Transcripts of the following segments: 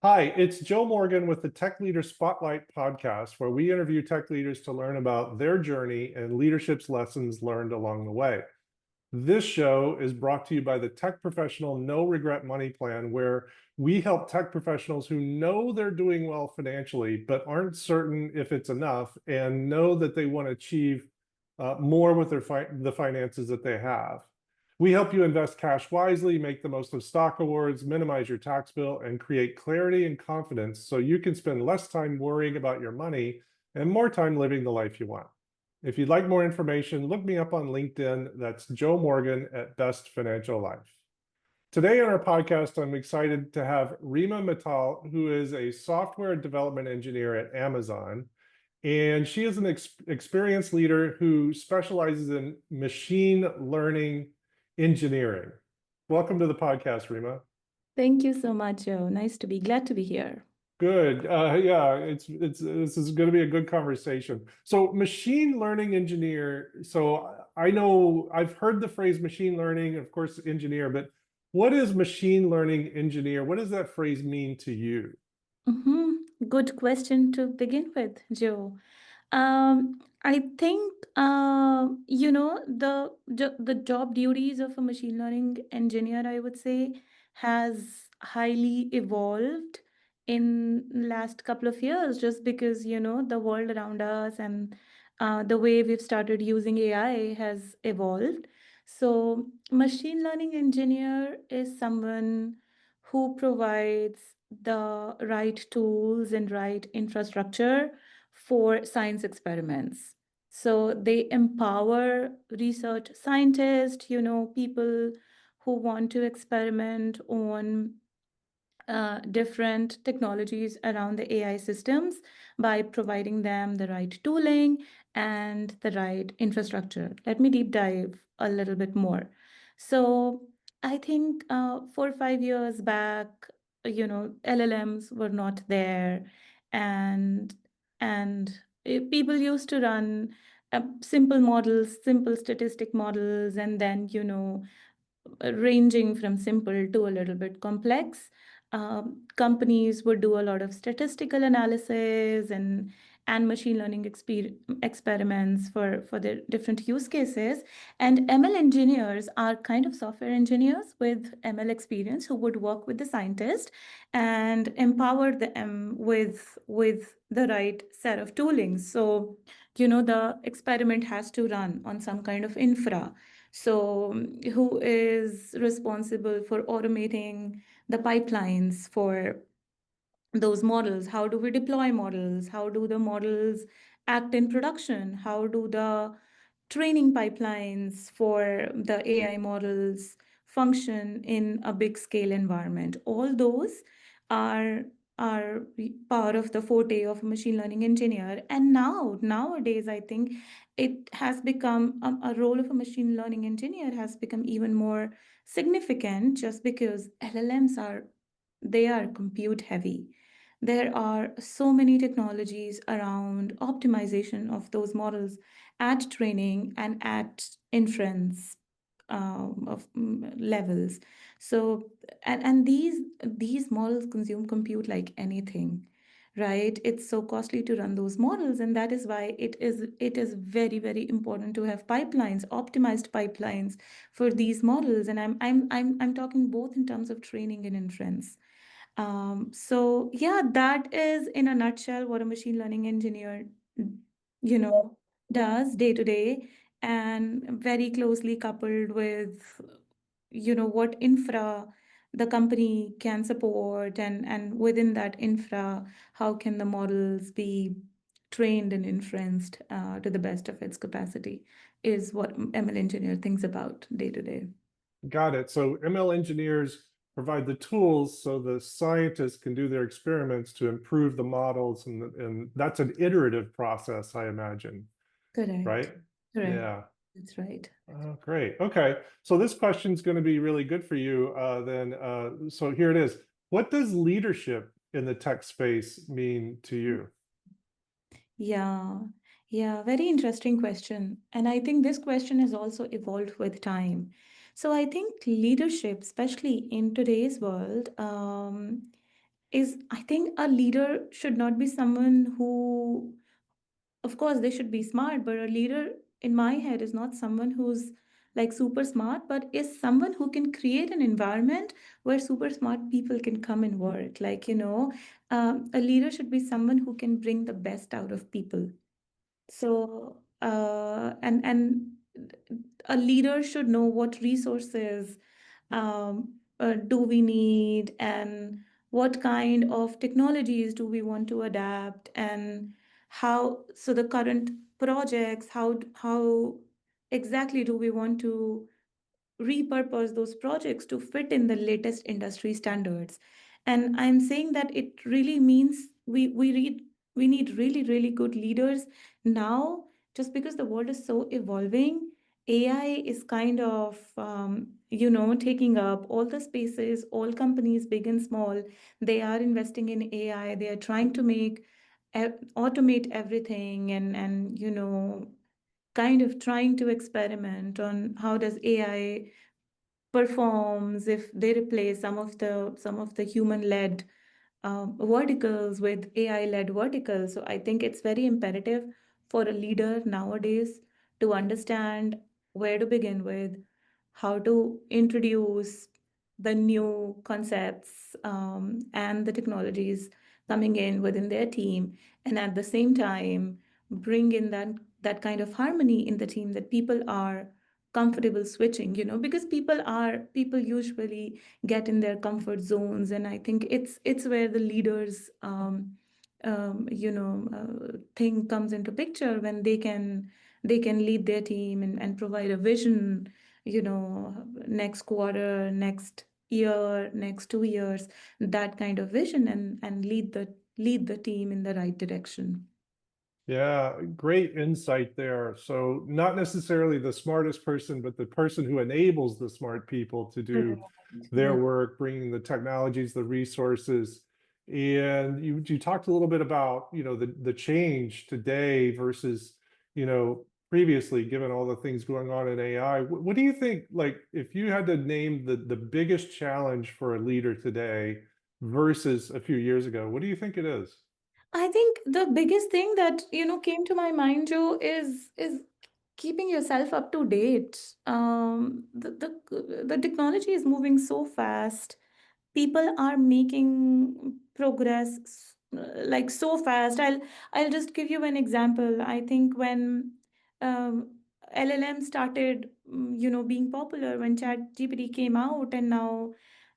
Hi, it's Joe Morgan with the Tech Leader Spotlight podcast, where we interview tech leaders to learn about their journey and leadership's lessons learned along the way. This show is brought to you by the Tech Professional No Regret Money Plan, where we help tech professionals who know they're doing well financially, but aren't certain if it's enough and know that they want to achieve more with the finances that they have. We help you invest cash wisely, make the most of stock awards, minimize your tax bill, and create clarity and confidence so you can spend less time worrying about your money and more time living the life you want. If you'd like more information, look me up on LinkedIn. That's Joe Morgan at Best Financial Life. Today on our podcast, I'm excited to have Rima Mittal, who is a software development engineer at Amazon. And she is an experienced leader who specializes in machine learning engineering. Welcome to the podcast, Rima. Thank you so much, Joe. Glad to be here. Good. Yeah, this is going to be a good conversation. So, machine learning engineer. So, I know I've heard the phrase machine learning, of course, engineer, but what is machine learning engineer? What does that phrase mean to you? Good question to begin with, Joe. I think the job duties of a machine learning engineer, I would say, has highly evolved in last couple of years, just because the world around us and the way we've started using AI has evolved. So, machine learning engineer is someone who provides the right tools and right infrastructure for science experiments. So they empower research scientists, people who want to experiment on different technologies around the AI systems by providing them the right tooling and the right infrastructure. Let me deep dive a little bit more. So, I think 4 or 5 years back, LLMs were not there, and people used to run simple models, simple statistic models, and then ranging from simple to a little bit complex. Companies would do a lot of statistical analysis and machine learning experiments for their different use cases. And ML engineers are kind of software engineers with ML experience who would work with the scientist and empower them with the right set of toolings. So, the experiment has to run on some kind of infra. So, who is responsible for automating the pipelines for those models? How do we deploy models? How do the models act in production? How do the training pipelines for the AI models function in a big scale environment? All those are are part of the forte of a machine learning engineer. And nowadays, I think it has become a role of a machine learning engineer has become even more significant, just because LLMs are compute heavy. There are so many technologies around optimization of those models at training and at inference of levels. So, and these models consume compute like anything, right? It's so costly to run those models, and that is why it is very, very important to have pipelines, optimized pipelines for these models. And I'm talking both in terms of training and inference. So yeah, that is in a nutshell what a machine learning engineer, you know, does day to day, and very closely coupled with, what infra the company can support, and within that infra, how can the models be trained and inferenced to the best of its capacity, is what ML engineer thinks about day to day. Got it. So, ML engineers provide the tools so the scientists can do their experiments to improve the models, and that's an iterative process, I imagine, Correct. right? Correct. Yeah. That's right. Oh, great. Okay. So this question's going to be really good for you. So here it is. What does leadership in the tech space mean to you? Yeah, yeah, very interesting question. And I think this question has also evolved with time. So I think leadership, especially in today's world, is I think a leader should not be someone who, of course, they should be smart, but a leader in my head is not someone who's like super smart, but is someone who can create an environment where super smart people can come and work. Like, a leader should be someone who can bring the best out of people. So, and a leader should know what resources do we need, and what kind of technologies do we want to adapt, and how, so the current projects, how exactly do we want to repurpose those projects to fit in the latest industry standards. And I'm saying that it really means we need really, really good leaders now, just because the world is so evolving. AI is kind of taking up all the spaces. All companies, big and small, they are investing in AI. They are trying to automate everything, and kind of trying to experiment on how does AI performs if they replace some of the human led verticals with AI led verticals. So I think it's very imperative for a leader nowadays to understand where to begin with, how to introduce the new concepts and the technologies coming in within their team, and at the same time bring in that kind of harmony in the team, that people are comfortable switching, because people usually get in their comfort zones. And I think it's where the leaders thing comes into picture, when they can lead their team and provide a vision, next quarter, next year, next 2 years, that kind of vision, and lead the team in the right direction. Yeah, great insight there. So not necessarily the smartest person, but the person who enables the smart people to do Correct. their Yeah. work, bringing the technologies, the resources. And you talked a little bit about, the change today versus, previously, given all the things going on in AI. What do you think, like, if you had to name the biggest challenge for a leader today versus a few years ago, what do you think it is? I think the biggest thing that came to my mind, Joe, is keeping yourself up to date. The technology is moving so fast. People are making progress like so fast. I'll just give you an example. I think when um, LLM started, being popular, when Chat GPT came out, and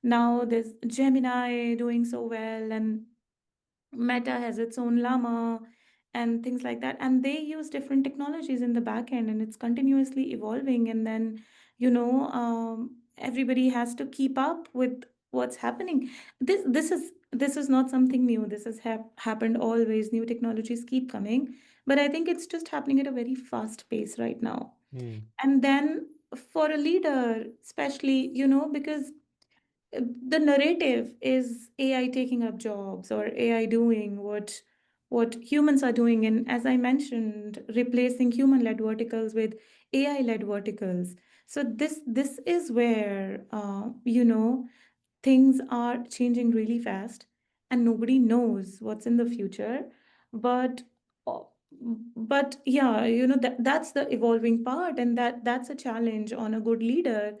now there's Gemini doing so well, and Meta has its own llama and things like that. And they use different technologies in the back end, and it's continuously evolving. And then, everybody has to keep up with what's happening. This is not something new. This has happened always. New technologies keep coming, but I think it's just happening at a very fast pace right now. Hmm. And then for a leader, especially, because the narrative is AI taking up jobs, or AI doing what humans are doing, and as I mentioned, replacing human-led verticals with AI-led verticals. So this is where things are changing really fast, and nobody knows what's in the future. But uh, but yeah, that's the evolving part, and that's a challenge on a good leader,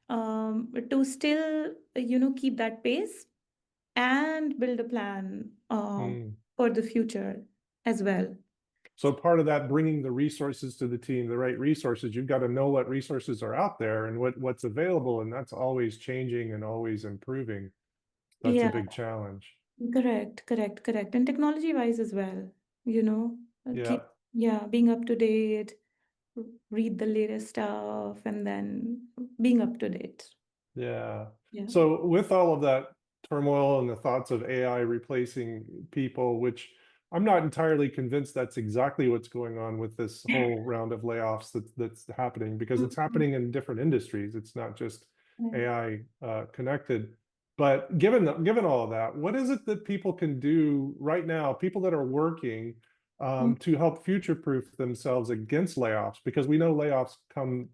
to still keep that pace and build a plan Hmm. for the future as well. So part of that, bringing the resources to the team, the right resources, you've got to know what resources are out there and what's available, and that's always changing and always improving. That's a Yeah, big challenge. correct, and technology wise as well, Yeah. keep, yeah, being up to date, read the latest stuff, and then being up to date. Yeah. Yeah. So with all of that turmoil and the thoughts of AI replacing people, which I'm not entirely convinced that's exactly what's going on with this whole round of layoffs that's happening, because it's Mhm. happening in different industries. It's not just Right. AI connected. But given all of that, what is it that people can do right now, people that are working to help future-proof themselves against layoffs? Because we know layoffs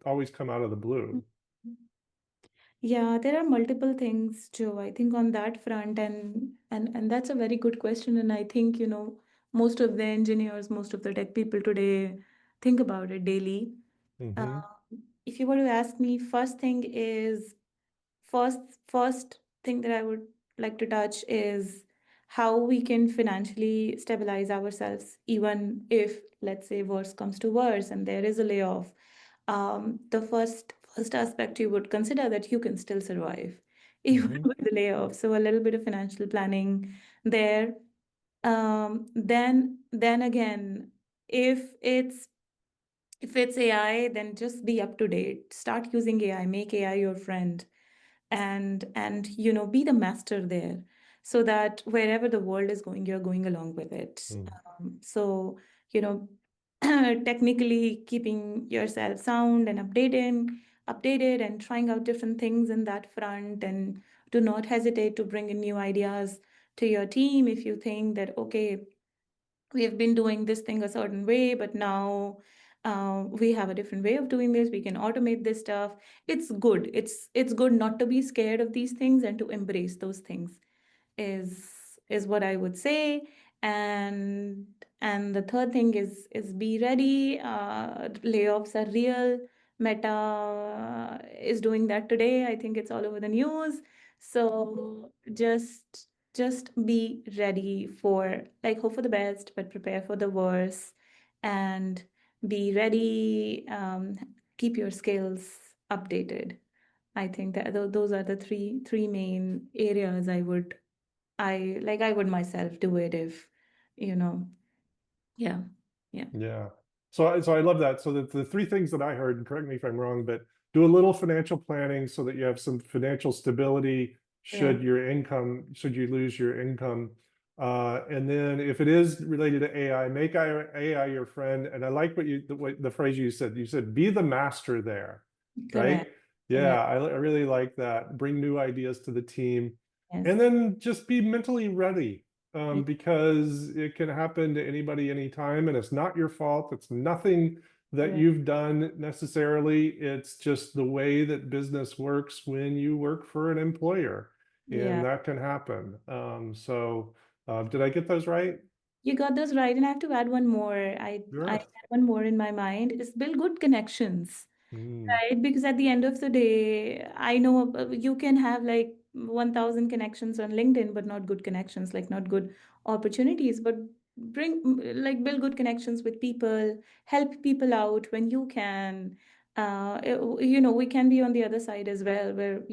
always come out of the blue. Yeah, there are multiple things, Joe, I think on that front. And And that's a very good question. And I think, most of the engineers, most of the tech people today think about it daily. Uh, Hmm. if you were to ask me, first first thing that I would like to touch is how we can financially stabilize ourselves, even if, let's say, worse comes to worse and there is a layoff. The first aspect you would consider that you can still survive even Hmm. with the layoff. So a little bit of financial planning there. Then again, if it's AI, then just be up to date. Start using AI, make AI your friend, and be the master there, so that wherever the world is going, you're going along with it. So you know technically keeping yourself sound and updated and trying out different things in that front, and do not hesitate to bring in new ideas to your team if you think that, okay, we have been doing this thing a certain way, but now we have a different way of doing this. We can automate this stuff. It's good. It's good not to be scared of these things and to embrace those things is what I would say. And the third thing is be ready. Layoffs are real. Meta is doing that today. I think it's all over the news. So just be ready for, like, hope for the best, but prepare for the worst, and be ready. Keep your skills updated. I think that those are the three main areas I would myself do it if, you know, yeah, yeah, Yeah. So I love that. So the three things that I heard, and correct me if I'm wrong, but do a little financial planning so that you have some financial stability yeah, should you lose your income. And then if it is related to AI, make AI your friend. And I like the phrase you said. You said be the master there, right? correct, Yeah, correct, I really like that. Bring new ideas to the team. And yes, then just be mentally ready, yeah, because it can happen to anybody anytime, and it's not your fault. It's nothing that correct, you've done necessarily. It's just the way that business works when you work for an employer, and yeah. that can happen. Did I get those right? You got those right, and I have to add one more. I Sure. had one more in my mind is build good connections. Mm, Right, because at the end of the day, I know you can have like 1,000 connections on LinkedIn, but not good connections, like not good opportunities. But build good connections with people, help people out when you can. We can be on the other side as well, where,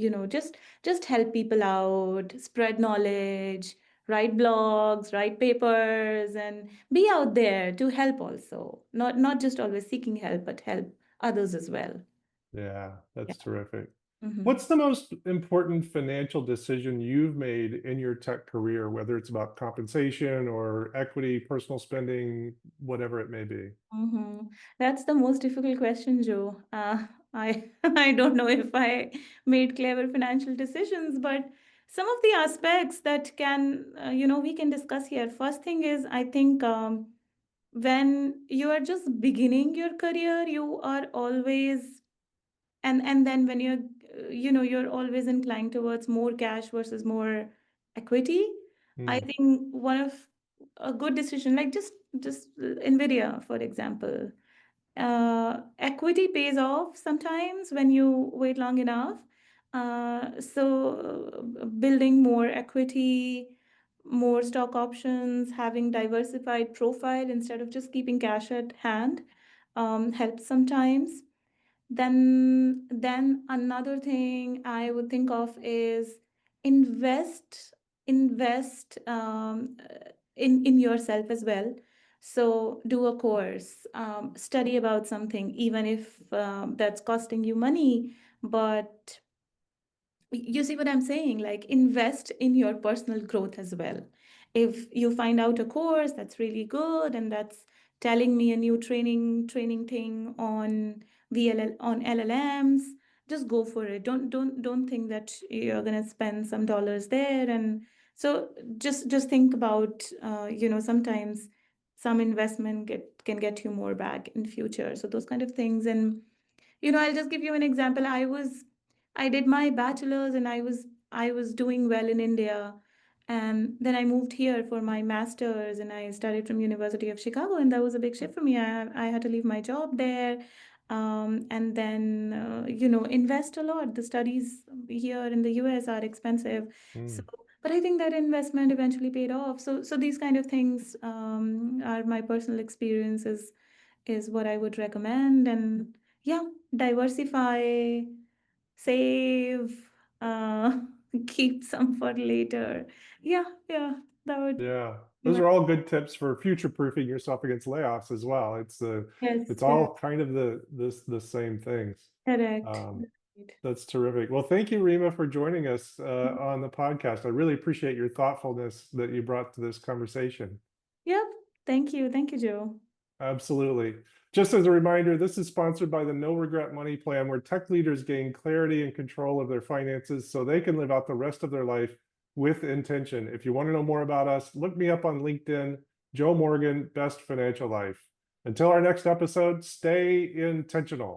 just help people out, spread knowledge, write blogs, write papers, and be out there to help also. Not just always seeking help, but help others as well. yeah, Yeah. that's terrific. Hmm. What's the most important financial decision you've made in your tech career, whether it's about compensation or equity, personal spending, whatever it may be? Hmm. That's the most difficult question, Joe. I I don't know if I made clever financial decisions, but some of the aspects that we can discuss here. First thing is, I think, when you are just beginning your career, you are always, and then when you're always inclined towards more cash versus more equity. I Hmm. think one of a good decision, like just Nvidia, for example, equity pays off sometimes when you wait long enough. So building more equity, more stock options, having diversified profile instead of just keeping cash at hand, helps sometimes. Then another thing I would think of is invest in yourself as well. So do a course, study about something, even if that's costing you money, but you see what I'm saying? Like, invest in your personal growth as well. If you find out a course that's really good and that's telling me a new training thing on on LLMs, just go for it. Don't think that you're gonna spend some dollars there. And so just think about, sometimes some investment can get you more back in future. So those kind of things. And I'll just give you an example. I did my bachelor's, and I was doing well in India. And then I moved here for my master's, and I studied from University of Chicago, and that was a big shift for me. I had to leave my job there, and then invest a lot. The studies here in the US are expensive, so Mm. but I think that investment eventually paid off. So these kind of things are my personal experiences, is what I would recommend. And yeah, diversify, save, uh, keep some for later. Yeah, that would Yeah, be those my. are all good tips for future-proofing yourself against layoffs as well. Yes, It's correct, all kind of the same things. correct. Um, Right. that's terrific. Well, thank you, Rima, for joining us on the podcast. I really appreciate your thoughtfulness that you brought to this conversation. Yep. Thank you, Joe. Absolutely. Just as a reminder, this is sponsored by the No Regret Money Plan, where tech leaders gain clarity and control of their finances so they can live out the rest of their life with intention. If you want to know more about us, look me up on LinkedIn, Joe Morgan, Best Financial Life. Until our next episode, stay intentional.